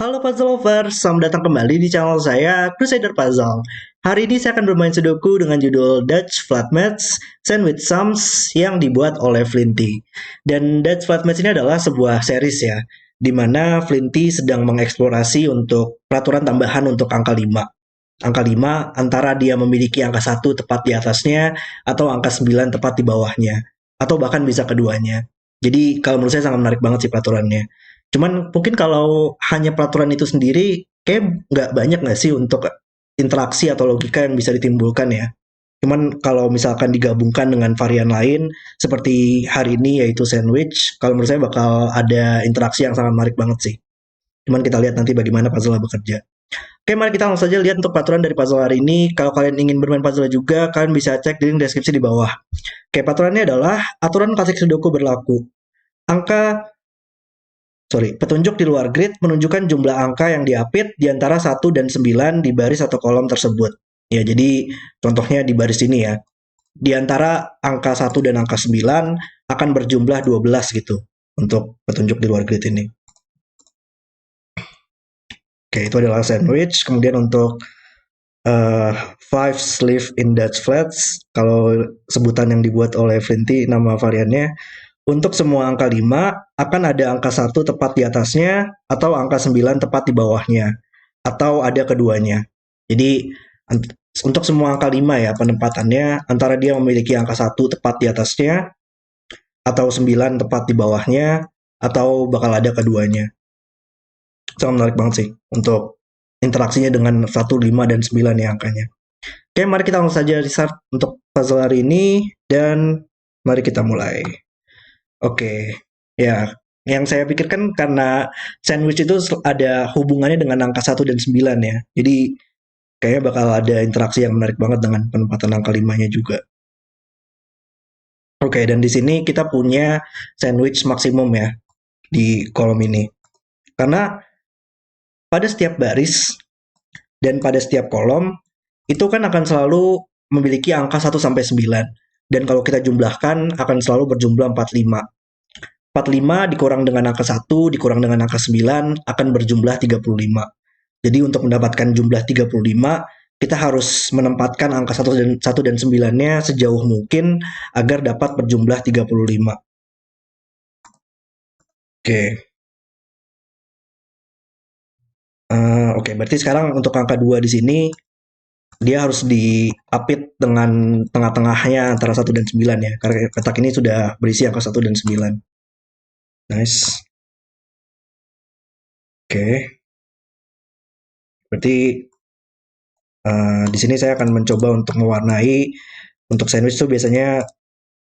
Halo puzzle lovers, selamat datang kembali di channel saya, Crusader Puzzle. Hari ini saya akan bermain Sudoku dengan judul Dutch Flat Maths Sandwich Sums yang dibuat oleh Flinty. Dan Dutch Flat Maths ini adalah sebuah series ya, di mana Flinty sedang mengeksplorasi untuk peraturan tambahan untuk angka 5. Angka 5 antara dia memiliki angka 1 tepat di atasnya atau angka 9 tepat di bawahnya. Atau bahkan bisa keduanya. Jadi kalau menurut saya sangat menarik banget sih peraturannya. Cuman mungkin kalau hanya peraturan itu sendiri, kayak nggak banyak nggak sih untuk interaksi atau logika yang bisa ditimbulkan ya. Cuman kalau misalkan digabungkan dengan varian lain, seperti hari ini yaitu sandwich, kalau menurut saya bakal ada interaksi yang sangat menarik banget sih. Cuman kita lihat nanti bagaimana puzzle bekerja. Oke, mari kita langsung saja lihat untuk peraturan dari puzzle hari ini. Kalau kalian ingin bermain puzzle juga, kalian bisa cek di link deskripsi di bawah. Oke, peraturannya adalah aturan klasik Sudoku berlaku. Angka Petunjuk di luar grid menunjukkan jumlah angka yang diapit di antara 1 dan 9 di baris atau kolom tersebut. Ya, jadi contohnya di baris ini ya. Di antara angka 1 dan angka 9 akan berjumlah 12 gitu untuk petunjuk di luar grid ini. Oke, itu adalah sandwich. Kemudian untuk five sleeve in Dutch flats, kalau sebutan yang dibuat oleh Flinty, nama variannya. Untuk semua angka 5, akan ada angka 1 tepat di atasnya, atau angka 9 tepat di bawahnya, atau ada keduanya. Jadi, untuk semua angka 5 ya, penempatannya, antara dia memiliki angka 1 tepat di atasnya, atau 9 tepat di bawahnya, atau bakal ada keduanya. Sangat menarik banget sih, untuk interaksinya dengan 1, 5, dan 9 ya angkanya. Oke, mari kita langsung saja restart untuk puzzle hari ini, dan mari kita mulai. Oke, ya. Yang saya pikirkan karena sandwich itu ada hubungannya dengan angka 1 dan 9 ya. Jadi kayaknya bakal ada interaksi yang menarik banget dengan penempatan angka 5-nya juga. Oke, dan di sini kita punya sandwich maksimum ya di kolom ini. Karena pada setiap baris dan pada setiap kolom itu kan akan selalu memiliki angka 1 sampai 9. Dan kalau kita jumlahkan akan selalu berjumlah 45. 45 dikurang dengan angka 1 dikurang dengan angka 9 akan berjumlah 35. Jadi untuk mendapatkan jumlah 35, kita harus menempatkan angka 1 dan 9-nya sejauh mungkin agar dapat berjumlah 35. Oke. Oke, berarti sekarang untuk angka 2 di sini dia harus diapit dengan tengah-tengahnya antara 1 dan 9 ya. Karena kotak ini sudah berisi angka 1 dan 9. Nice. Oke. Berarti di sini saya akan mencoba untuk mewarnai. Untuk sandwich itu biasanya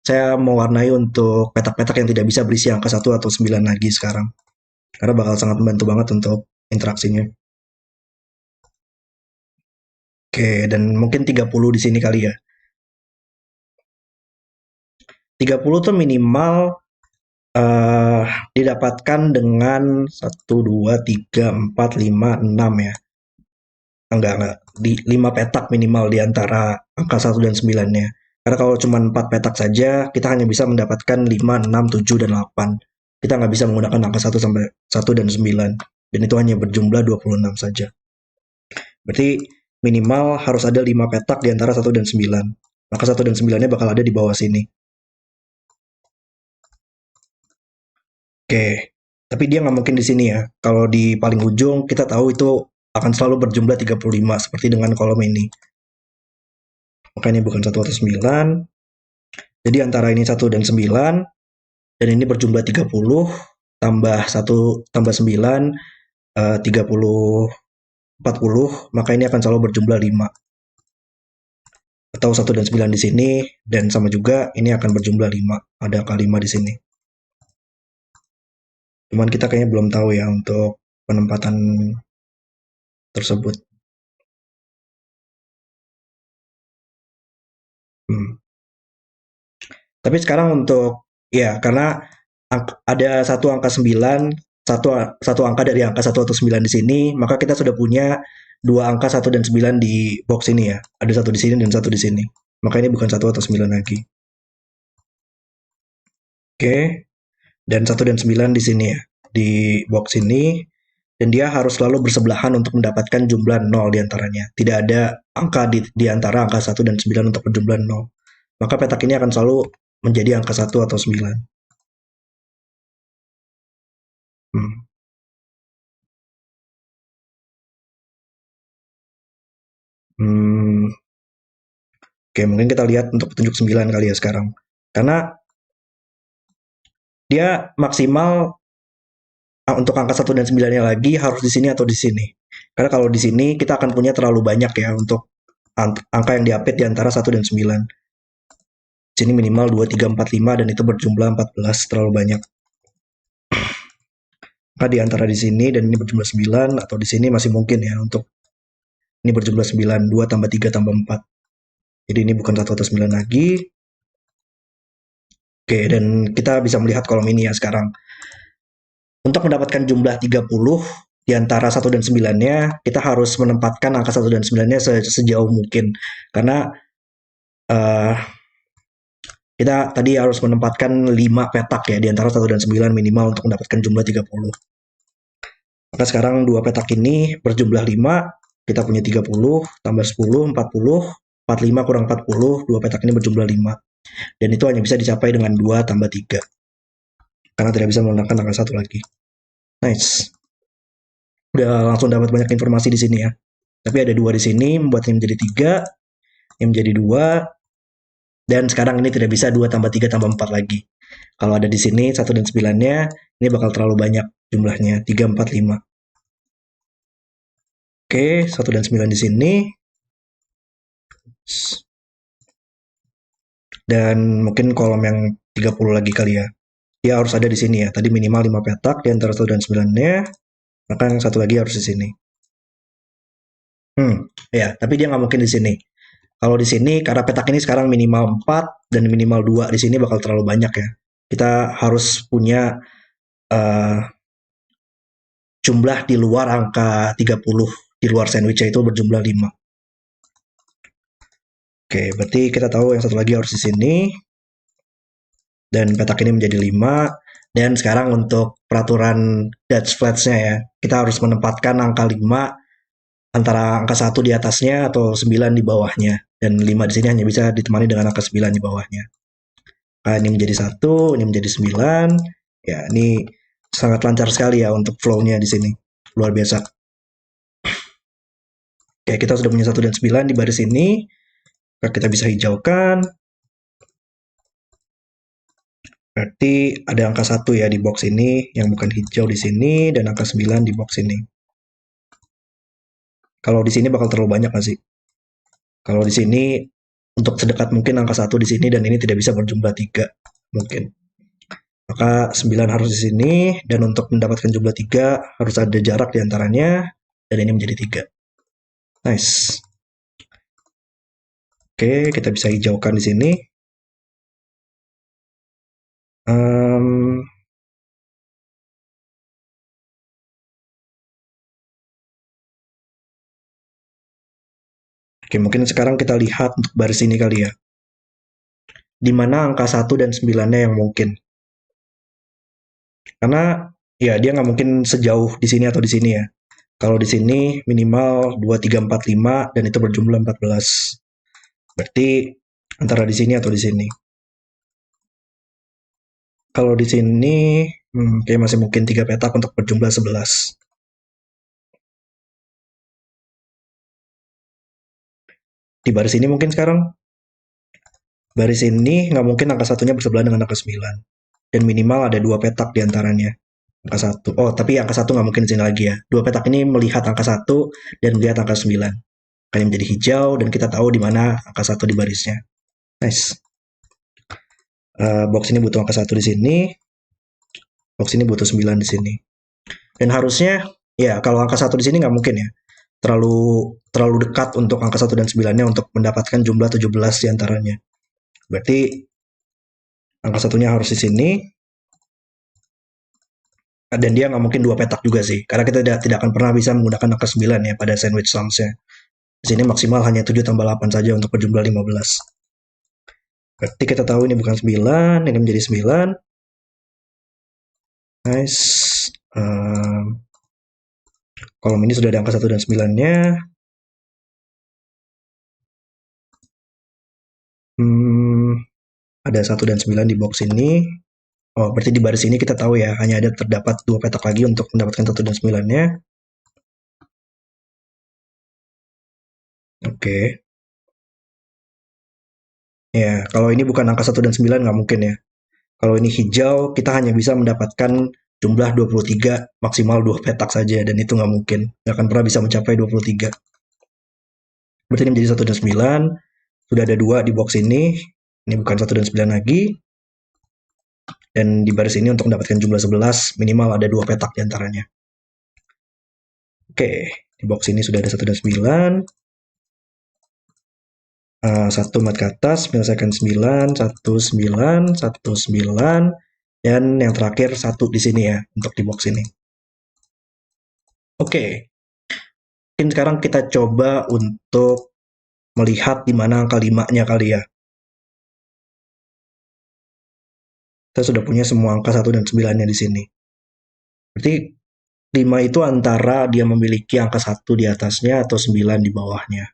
saya mewarnai untuk petak-petak yang tidak bisa berisi angka 1 atau 9 lagi sekarang. Karena bakal sangat membantu banget untuk interaksinya. Oke, dan mungkin 30 di sini kali ya. 30 tuh minimal uh, didapatkan dengan 1, 2, 3, 4, 5, 6 ya. Enggak. Di 5 petak minimal di antara angka 1 dan 9-nya. Karena kalau cuma 4 petak saja, kita hanya bisa mendapatkan 5, 6, 7, dan 8. Kita nggak bisa menggunakan angka 1 sampai 1 dan 9. Dan itu hanya berjumlah 26 saja. Berarti minimal harus ada 5 petak di antara 1 dan 9. Maka 1 dan 9-nya bakal ada di bawah sini. Oke. Tapi dia nggak mungkin di sini ya. Kalau di paling ujung, kita tahu itu akan selalu berjumlah 35, seperti dengan kolom ini. Maka ini bukan 1 atau 9. Jadi antara ini 1 dan 9, dan ini berjumlah 30, tambah 1, tambah 9, 30, 40, maka ini akan selalu berjumlah 5. Atau 1 dan 9 di sini, dan sama juga ini akan berjumlah 5. Ada angka 5 di sini. Cuman kita kayaknya belum tahu ya untuk penempatan tersebut. Tapi sekarang untuk, ya karena ada satu angka 9, satu angka dari angka 1 atau 9 di sini, maka kita sudah punya dua angka 1 dan 9 di box ini ya. Ada satu di sini dan satu di sini. Maka ini bukan 1 atau 9 lagi. Oke. Dan 1 dan 9 di sini ya. Di box ini. dan dia harus selalu bersebelahan untuk mendapatkan jumlah 0 di antaranya. Tidak ada angka di antara angka 1 dan 9 untuk berjumlah 0. Maka petak ini akan selalu menjadi angka 1 atau 9. Hmm. Hmm. Oke, mungkin kita lihat untuk petunjuk 9 kali ya sekarang. Karena dia maksimal untuk angka 1 dan 9-nya lagi harus di sini atau di sini. Karena kalau di sini kita akan punya terlalu banyak ya untuk angka yang diapit di antara 1 dan 9. Sini minimal 2, 3, 4, 5 dan itu berjumlah 14, terlalu banyak. Maka di antara di sini dan ini berjumlah 9 atau di sini masih mungkin ya untuk ini berjumlah 9, 2 tambah 3 tambah 4. Jadi ini bukan 1 atau 9 lagi. Oke, dan kita bisa melihat kolom ini ya sekarang. Untuk mendapatkan jumlah 30 di antara 1 dan 9-nya, kita harus menempatkan angka 1 dan 9-nya sejauh mungkin. Karena uh, kita tadi harus menempatkan 5 petak ya di antara 1 dan 9 minimal untuk mendapatkan jumlah 30. Maka sekarang dua petak ini berjumlah 5, kita punya 30 tambah 10, 40, 45 kurang 40, dua petak ini berjumlah 5. Dan itu hanya bisa dicapai dengan 2 tambah 3. Karena tidak bisa menggunakan angka 1 lagi. Nice. Udah langsung dapat banyak informasi di sini ya. Tapi ada 2 di sini, membuatnya menjadi 3, yang menjadi 2, dan sekarang ini tidak bisa 2 tambah 3 tambah 4 lagi. Kalau ada di sini 1 dan 9-nya, ini bakal terlalu banyak jumlahnya, 3, 4, 5. Oke, 1 dan 9 di sini. Dan mungkin kolom yang 30 lagi kali ya. Dia harus ada di sini ya. Tadi minimal 5 petak di antara 1 dan 9-nya. Maka yang satu lagi harus di sini. Ya, tapi dia nggak mungkin di sini. Kalau di sini, karena petak ini sekarang minimal 4 dan minimal 2 di sini bakal terlalu banyak ya. Kita harus punya uh, jumlah di luar angka 30. Di luar sandwich itu berjumlah 5. Oke, berarti kita tahu yang satu lagi harus di sini. Dan petak ini menjadi 5. Dan sekarang untuk peraturan Dutch Flats-nya ya, kita harus menempatkan angka 5 antara angka 1 di atasnya atau 9 di bawahnya. Dan 5 di sini hanya bisa ditemani dengan angka 9 di bawahnya. Nah, ini menjadi 1, ini menjadi 9. Ya, ini sangat lancar sekali ya untuk flow-nya di sini. Luar biasa. Oke, kita sudah punya 1 dan 9 di baris ini. Kita bisa hijaukan. Berarti ada angka 1 ya di box ini yang bukan hijau di sini dan angka 9 di box ini. Kalau di sini bakal terlalu banyak nggak sih? Kalau di sini untuk sedekat mungkin angka 1 di sini dan ini tidak bisa berjumlah 3 mungkin. Maka 9 harus di sini dan untuk mendapatkan jumlah 3 harus ada jarak di antaranya dan ini menjadi 3. Nice. Oke, kita bisa hijaukan di sini. Oke, mungkin sekarang kita lihat untuk baris ini kali ya. Di mana angka 1 dan 9-nya yang mungkin. Karena ya dia nggak mungkin sejauh di sini atau di sini ya. Kalau di sini minimal 2, 3, 4, 5 dan itu berjumlah 14. Berarti antara di sini atau di sini. Kalau di sini kayak masih mungkin 3 petak untuk berjumlah 11. Di baris ini mungkin sekarang. Baris ini nggak mungkin angka satunya bersebelahan dengan angka 9. Dan minimal ada 2 petak di antaranya. Angka 1. Oh, tapi angka 1 nggak mungkin di sini lagi ya. 2 petak ini melihat angka 1 dan melihat angka 9. Kayaknya menjadi hijau dan kita tahu di mana angka 1 di barisnya. Nice. Box ini butuh angka 1 di sini. Box ini butuh 9 di sini. Dan harusnya ya kalau angka 1 di sini nggak mungkin ya. Terlalu dekat untuk angka 1 dan 9-nya untuk mendapatkan jumlah 17 di antaranya. Berarti angka satunya harus di sini. Dan dia nggak mungkin 2 petak juga sih. Karena kita tidak akan pernah bisa menggunakan angka 9 ya pada sandwich sums-nya. Di sini maksimal hanya 7 tambah 8 saja untuk berjumlah 15. Berarti kita tahu ini bukan 9, ini menjadi 9. Nice. Kolom ini sudah ada angka 1 dan 9-nya. Ada 1 dan 9 di box ini. Oh, berarti di baris ini kita tahu ya, hanya ada terdapat 2 petak lagi untuk mendapatkan 1 dan 9-nya. Oke. Ya, kalau ini bukan angka 1 dan 9 nggak mungkin ya. Kalau ini hijau, kita hanya bisa mendapatkan jumlah 23, maksimal 2 petak saja, dan itu nggak mungkin. Nggak akan pernah bisa mencapai 23. Berarti ini menjadi 1 dan 9. Sudah ada 2 di box ini. Ini bukan 1 dan 9 lagi. Dan di baris ini untuk mendapatkan jumlah 11, minimal ada 2 petak di antaranya. Oke, di box ini sudah ada 1 dan 9. 1 mat ke atas, menyelesaikan 9, 1, 9, 1, 9, dan yang terakhir 1 di sini ya, untuk di box ini. Oke, mungkin sekarang kita coba untuk melihat di mana angka 5-nya kali ya. Kita sudah punya semua angka 1 dan 9-nya di sini. Berarti 5 itu antara dia memiliki angka 1 di atasnya atau 9 di bawahnya.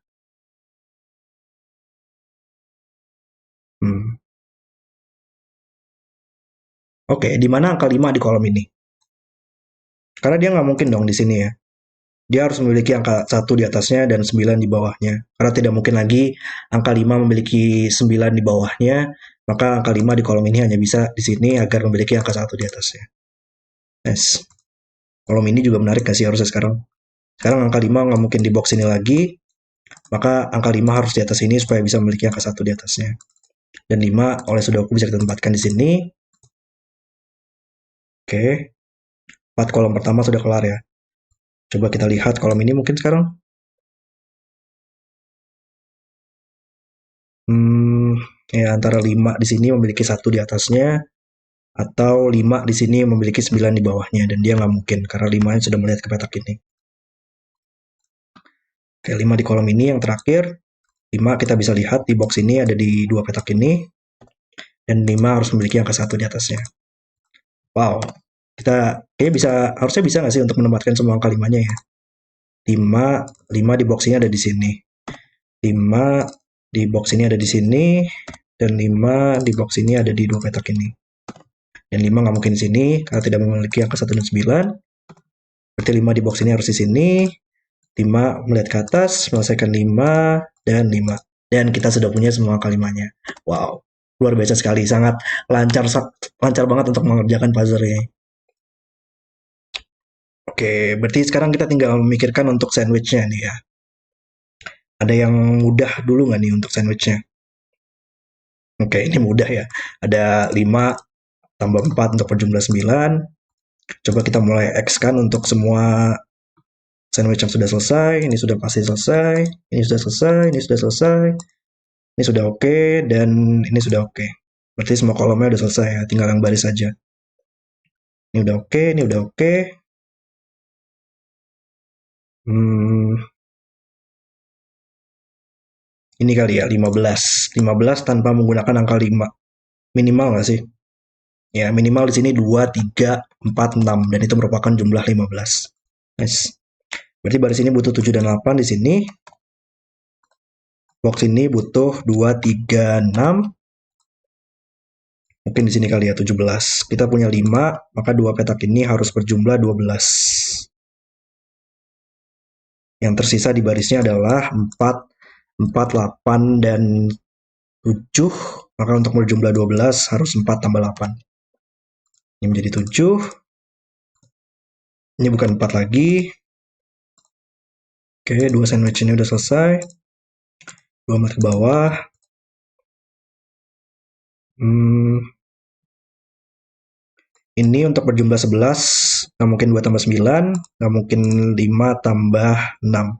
Oke, di mana angka 5 di kolom ini? Karena dia nggak mungkin dong di sini ya. Dia harus memiliki angka 1 di atasnya dan 9 di bawahnya. Karena tidak mungkin lagi angka 5 memiliki 9 di bawahnya, maka angka 5 di kolom ini hanya bisa di sini agar memiliki angka 1 di atasnya. Yes. Kolom ini juga menarik nggak sih harusnya sekarang? Sekarang angka 5 nggak mungkin di box ini lagi, maka angka 5 harus di atas ini supaya bisa memiliki angka 1 di atasnya. Dan 5 oleh sudoku bisa kita tempatkan di sini. Oke. 4 kolom pertama sudah kelar ya. Coba kita lihat kolom ini mungkin sekarang. Ya antara 5 di sini memiliki 1 di atasnya, atau 5 di sini memiliki 9 di bawahnya, dan dia nggak mungkin karena 5 sudah melihat ke petak ini. Oke, 5 di kolom ini yang terakhir. 5 kita bisa lihat di box ini ada di 2 petak ini, dan 5 harus memiliki angka 1 di atasnya. Wow, kita harusnya bisa nggak sih untuk menempatkan semua angka 5-nya ya. 5 di box ini ada di sini. 5 di box ini ada di sini, dan 5 di box ini ada di 2 petak ini. Dan 5 nggak mungkin di sini karena tidak memiliki angka 1 dan 9. Berarti 5 di box ini harus di sini. 5 melihat ke atas, menyelesaikan 5 dan 5. Dan kita sudah punya semua angka 5-nya. Wow, luar biasa sekali. Sangat lancar banget untuk mengerjakan puzzle ini. Oke, berarti sekarang kita tinggal memikirkan untuk sandwichnya nih ya. Ada yang mudah dulu nggak nih untuk sandwichnya? Oke, ini mudah ya. Ada 5 tambah 4 untuk berjumlah 9. Coba kita mulai X kan untuk semua sandwich yang sudah selesai. Ini sudah pasti selesai. Ini sudah selesai. Ini sudah selesai. Ini sudah oke. Dan ini sudah oke. Berarti semua kolomnya udah selesai ya. Tinggal yang baris saja. Ini udah oke. Ini udah oke. Ini kali ya, 15. 15 tanpa menggunakan angka 5. Minimal nggak sih? Ya, minimal di sini 2, 3, 4, 6. Dan itu merupakan jumlah 15. Nice. Berarti baris ini butuh 7 dan 8 di sini. Box ini butuh 2, 3, 6. Mungkin di sini kali ya 17. Kita punya 5, maka 2 petak ini harus berjumlah 12. Yang tersisa di barisnya adalah 4, 4, 8, dan 7. Maka untuk berjumlah 12 harus 4 tambah 8. Ini menjadi 7. Ini bukan 4 lagi. Oke, 2 sandwich ini udah selesai. 2 mat ke bawah. Ini untuk berjumlah 11, nggak mungkin 2 tambah 9, nggak mungkin 5 tambah 6.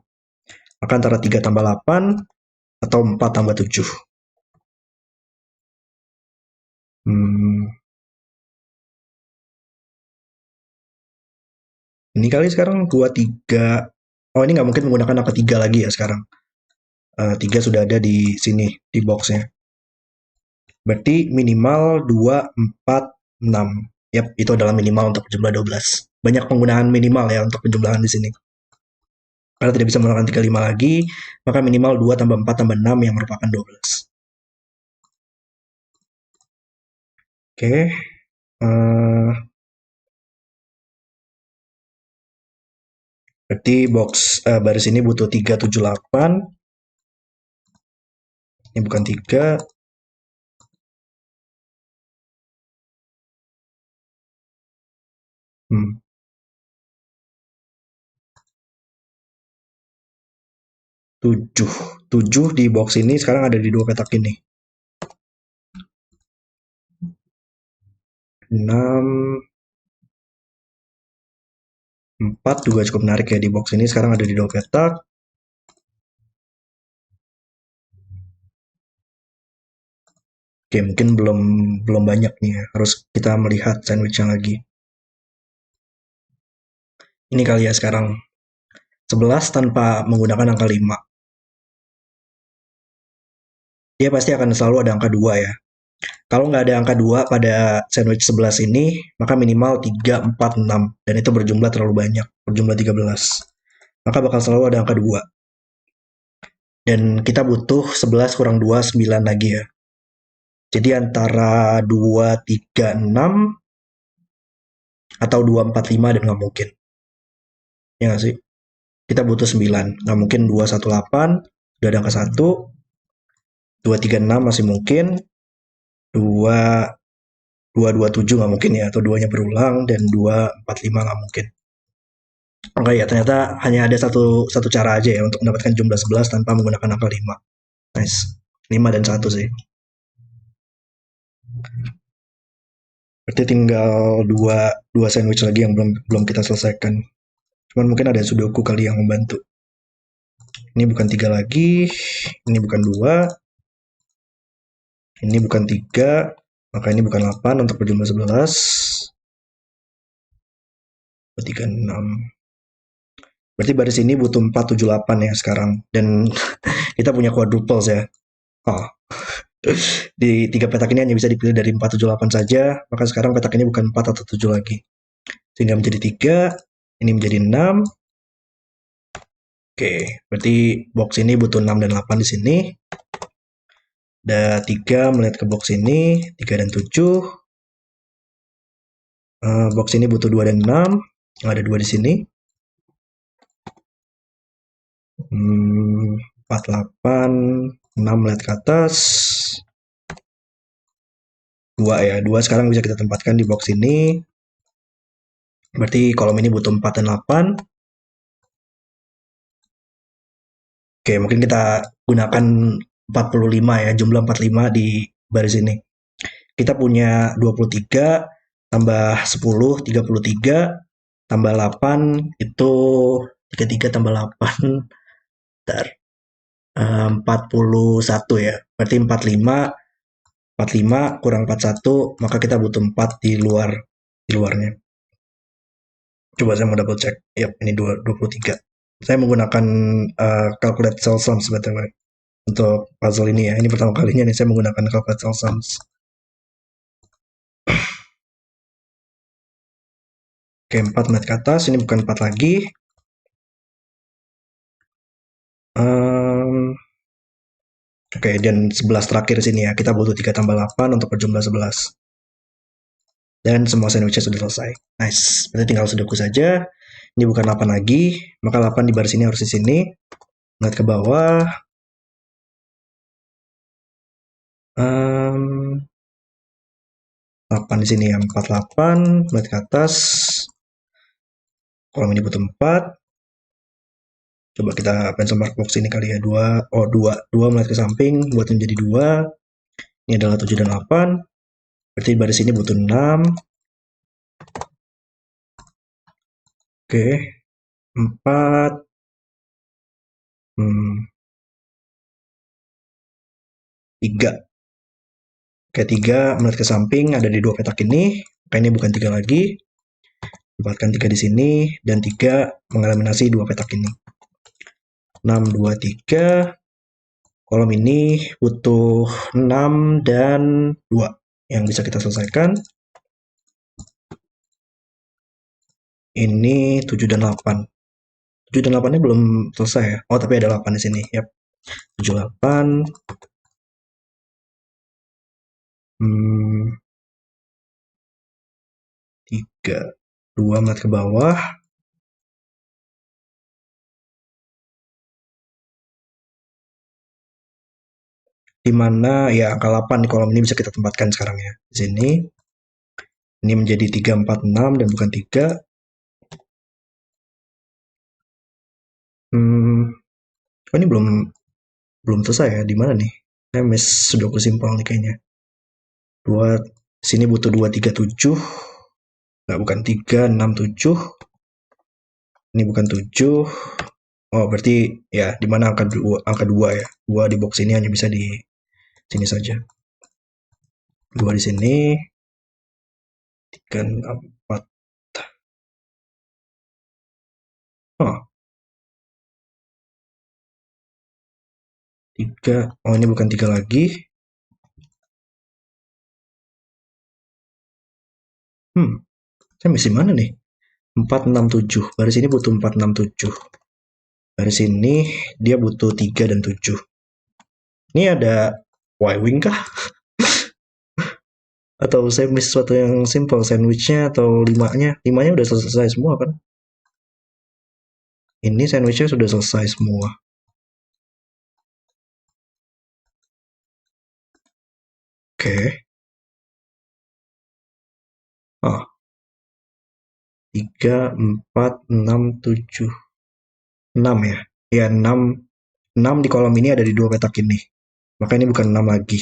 Maka antara 3 tambah 8, atau 4 tambah 7. Ini kali sekarang 2, 3. Oh, ini nggak mungkin menggunakan angka 3 lagi ya sekarang. 3 sudah ada di sini, di boxnya. Berarti minimal 2, 4, 6. Yap, itu adalah minimal untuk jumlah 12. Banyak penggunaan minimal ya untuk penjumlahan di sini. Karena tidak bisa menggunakan 35 lagi, maka minimal 2 tambah 4 tambah 6 yang merupakan 12. Oke. Berarti baris ini butuh 378. Ini bukan 3. 7. 7 di box ini sekarang ada di dua petak ini. 6, 4 juga cukup menarik ya di box ini. Sekarang ada di dua petak. Oke, mungkin belum banyak nih ya. Harus kita melihat sandwichnya lagi. Ini kali ya sekarang. 11 tanpa menggunakan angka 5. Dia pasti akan selalu ada angka 2 ya. Kalau nggak ada angka 2 pada sandwich 11 ini, maka minimal 3, 4, 6. Dan itu berjumlah terlalu banyak. Berjumlah 13. Maka bakal selalu ada angka 2. Dan kita butuh 11 kurang 2, 9 lagi ya. Jadi antara 2, 3, 6 atau 2, 4, 5 dan nggak mungkin. Ya nggak sih? Kita butuh 9. Nggak mungkin 2, 1, 8. Udah ada angka 1. 2, 3, 6 masih mungkin. 2, 2, 2, 7 nggak mungkin ya. Atau 2-nya berulang. Dan 2, 4, 5 nggak mungkin. Oke ya, ternyata hanya ada satu cara aja ya untuk mendapatkan jumlah 11 tanpa menggunakan angka 5. Nice. 5 dan 1 sih. Berarti tinggal dua sandwich lagi yang belum kita selesaikan. Cuman mungkin ada sudoku kali yang membantu. Ini bukan 3 lagi, ini bukan 2, ini bukan 3, maka ini bukan 8 untuk berjumlah 11. 2, 3, 6. Berarti baris ini butuh 4, 7, 8 ya sekarang. Dan kita punya quadruples ya. Oh. Di 3 petak ini hanya bisa dipilih dari 4, 7, 8 saja. Maka sekarang petak ini bukan 4 atau 7 lagi. Sehingga menjadi 3, ini menjadi 6. Oke, berarti box ini butuh 6 dan 8 di sini. Ada 3 melihat ke box ini, 3 dan 7. Box ini butuh 2 dan 6. Ada 2 di sini. 4, 8, 6 melihat ke atas. 2 ya, 2 sekarang bisa kita tempatkan di box ini. Berarti kolom ini butuh 4 dan 8. Oke, mungkin kita gunakan 45 ya, jumlah 45 di baris ini. Kita punya 23 tambah 10, 33 tambah 8 itu 33 tambah 8 bentar, 41 ya. Berarti 45 kurang 41, maka kita butuh 4 di luarnya. Coba saya mau double check. Yap, ini 23. Saya menggunakan calculate cell sums btw untuk puzzle ini ya. Ini pertama kalinya nih saya menggunakan calculate cell sums. Oke, 4 melihat ke atas, ini bukan 4 lagi. Oke, dan 11 terakhir sini ya. Kita butuh 3 tambah 8 untuk berjumlah 11. Dan semua sandwichnya sudah selesai. Nice. Berarti tinggal sudoku saja. Ini bukan 8 lagi. Maka 8 di baris ini harus di sini. Lihat ke bawah. 8 di sini ya. 48. Lihat ke atas. Kolom ini butuh 4. Coba kita pencil mark box ini kali ya. 2. Oh, 2. 2 melihat ke samping. Buat menjadi 2. Ini adalah 7 dan 8. Berarti baris ini butuh 6. Oke. 4. 3. Oke, 3 melihat ke samping ada di dua petak ini. Maka ini bukan 3 lagi. Tempatkan 3 di sini. Dan 3 mengeliminasi dua petak ini. 6, 2, 3. Kolom ini butuh 6 dan 2 yang bisa kita selesaikan. Ini 7 dan 8. 7 dan 8-nya belum selesai ya. Oh, tapi ada 8 di sini. Yap. 7 8. Hmm, 3 2 mat ke bawah. Di mana ya angka 8 di kolom ini bisa kita tempatkan sekarang ya. Di sini ini menjadi 3 4 6 dan bukan 3. Oh ini belum selesai ya. Di mana nih? Saya miss sudoku simpel nih kayaknya. Sini butuh 2 3 7. Nggak, bukan 3 6 7. Ini bukan 7. Oh, berarti ya di mana angka 2 ya. 2 di box ini hanya bisa di sini saja. 2 di sini. 3 4. Oh, 3. Oh, ini bukan 3 lagi. Saya mesti mana nih? 4 6 7. Baris ini butuh 4 6 7. Baris ini dia butuh 3 dan 7. Ini ada Y-wing kah? Atau saya miss sesuatu yang simple, sandwichnya atau 5-nya? 5-nya udah selesai semua kan? Ini sandwichnya sudah selesai semua. Oke. Oh, 3 4 6 7 6 ya. Ya, 6 di kolom ini ada di 2 petak ini. Maka ini bukan 6 lagi.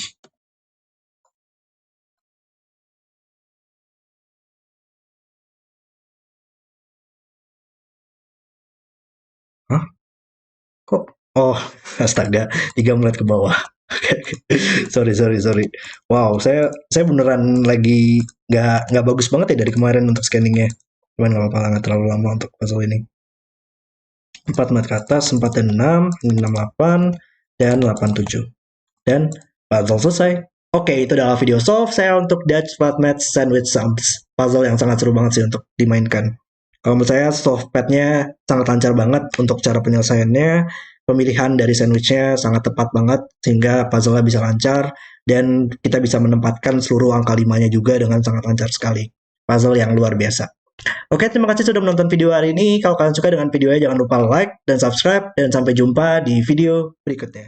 Hah? Kok? Oh, astaga, 3 menit ke bawah. Sorry. Wow, saya beneran lagi nggak bagus banget ya dari kemarin untuk scanningnya. Cuman nggak apa-apa, nggak terlalu lama untuk puzzle ini. 4 mat ke atas, 4 dan 6, 6 8, dan 8 7. Dan puzzle selesai. Oke, itu adalah video solve saya untuk Dutch Flat Maths Sandwich Sums. Puzzle yang sangat seru banget sih untuk dimainkan. Kalau menurut saya solve pad-nya sangat lancar banget untuk cara penyelesaiannya. Pemilihan dari sandwichnya sangat tepat banget sehingga puzzle-nya bisa lancar dan kita bisa menempatkan seluruh angka 5-nya juga dengan sangat lancar sekali. Puzzle yang luar biasa. Oke, terima kasih sudah menonton video hari ini. Kalau kalian suka dengan videonya, jangan lupa like dan subscribe. Dan sampai jumpa di video berikutnya.